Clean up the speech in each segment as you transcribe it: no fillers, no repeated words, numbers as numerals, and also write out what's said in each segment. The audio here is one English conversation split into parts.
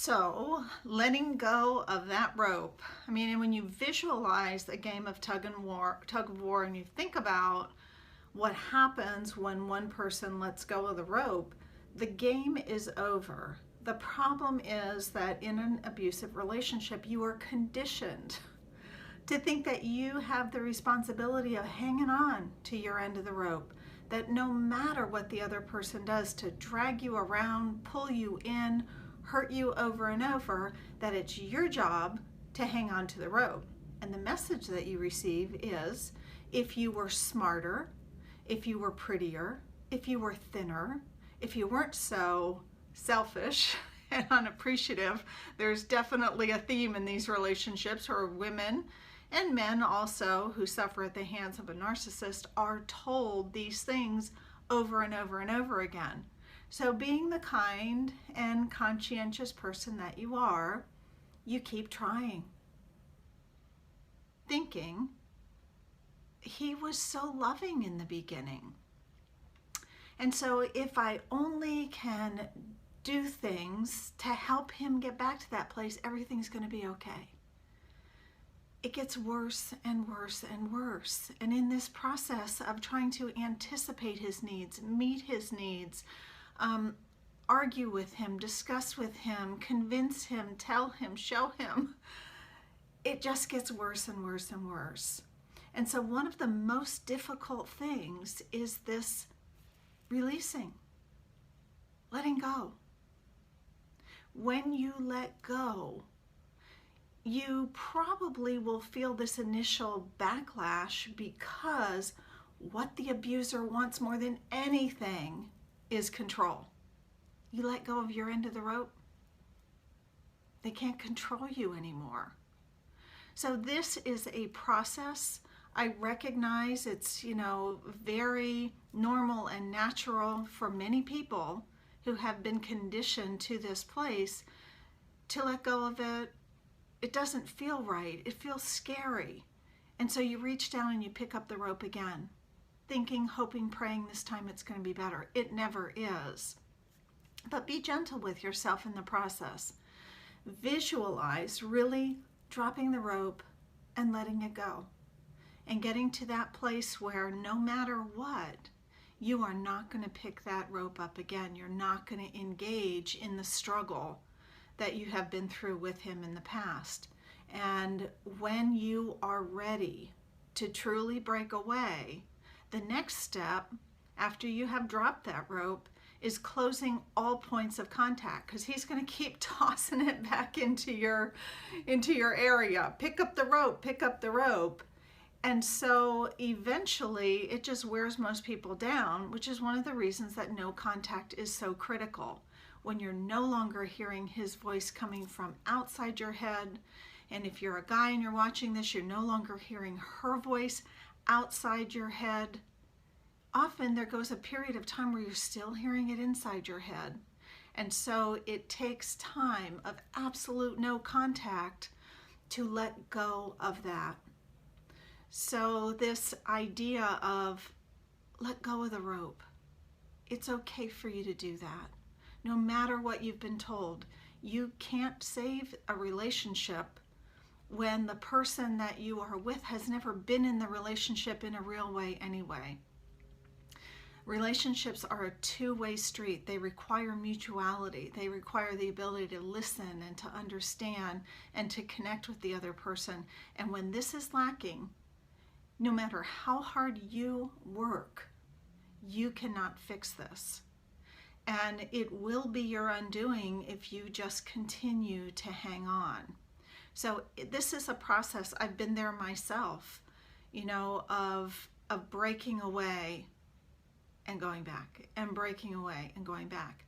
So, letting go of that rope. I mean, and when you visualize a game of tug of war, and you think about what happens when one person lets go of the rope, the game is over. The problem is that in an abusive relationship, you are conditioned to think that you have the responsibility of hanging on to your end of the rope, that no matter what the other person does to drag you around, pull you in, hurt you over and over, that it's your job to hang on to the rope. And the message that you receive is, if you were smarter, if you were prettier, if you were thinner, if you weren't so selfish and unappreciative, there's definitely a theme in these relationships where women and men also who suffer at the hands of a narcissist are told these things over and over and over again. So being the kind and conscientious person that you are, you keep trying, thinking he was so loving in the beginning. And so if I only can do things to help him get back to that place, everything's going to be okay. It gets worse and worse and worse. And in this process of trying to anticipate his needs, meet his needs, argue with him, discuss with him, convince him, tell him, show him, it just gets worse and worse and worse. And so one of the most difficult things is this releasing, letting go. When you let go, you probably will feel this initial backlash because what the abuser wants more than anything is control. You let go of your end of the rope, they can't control you anymore. So this is a process. I recognize it's, very normal and natural for many people who have been conditioned to this place to let go of it. It doesn't feel right. It feels scary. And so you reach down and you pick up the rope again, thinking, hoping, praying this time it's going to be better. It never is. But be gentle with yourself in the process. Visualize really dropping the rope and letting it go, and getting to that place where no matter what, you are not going to pick that rope up again. You're not going to engage in the struggle that you have been through with him in the past. And when you are ready to truly break away, the next step after you have dropped that rope is closing all points of contact, because he's going to keep tossing it back into your area. Pick up the rope, pick up the rope. And so eventually it just wears most people down, which is one of the reasons that no contact is so critical. When you're no longer hearing his voice coming from outside your head, and if you're a guy and you're watching this, you're no longer hearing her voice outside your head. Often there goes a period of time where you're still hearing it inside your head. And so it takes time of absolute no contact to let go of that. So this idea of let go of the rope, it's okay for you to do that. No matter what you've been told, you can't save a relationship when the person that you are with has never been in the relationship in a real way anyway. Relationships are a two-way street. They require mutuality. They require the ability to listen and to understand and to connect with the other person. And when this is lacking, no matter how hard you work, you cannot fix this. And it will be your undoing if you just continue to hang on. So this is a process. I've been there myself, of breaking away and going back, and breaking away and going back.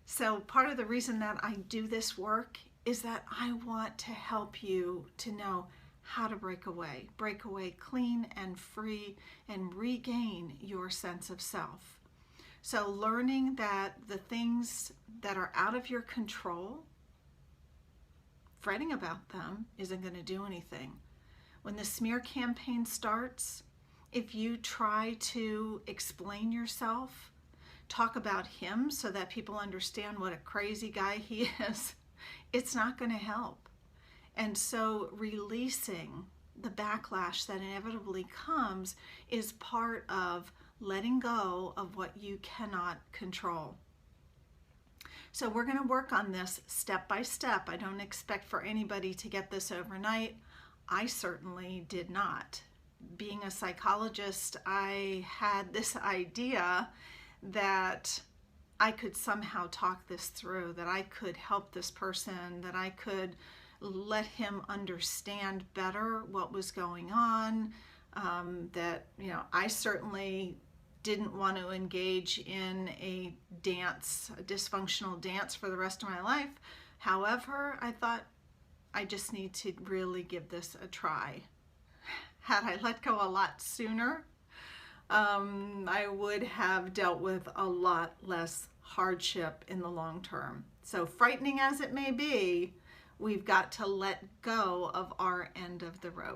So part of the reason that I do this work is that I want to help you to know how to break away clean and free, and regain your sense of self. So learning that the things that are out of your control, fretting about them isn't going to do anything. When the smear campaign starts, if you try to explain yourself, talk about him so that people understand what a crazy guy he is, it's not going to help. And so releasing the backlash that inevitably comes is part of letting go of what you cannot control. So we're going to work on this step by step. I don't expect for anybody to get this overnight. I certainly did not. Being a psychologist, I had this idea that I could somehow talk this through, that I could help this person, that I could let him understand better what was going on, that, you know, I certainly didn't want to engage in a dysfunctional dance for the rest of my life. However, I thought I just need to really give this a try. Had I let go a lot sooner, I would have dealt with a lot less hardship in the long term. So frightening as it may be, we've got to let go of our end of the rope.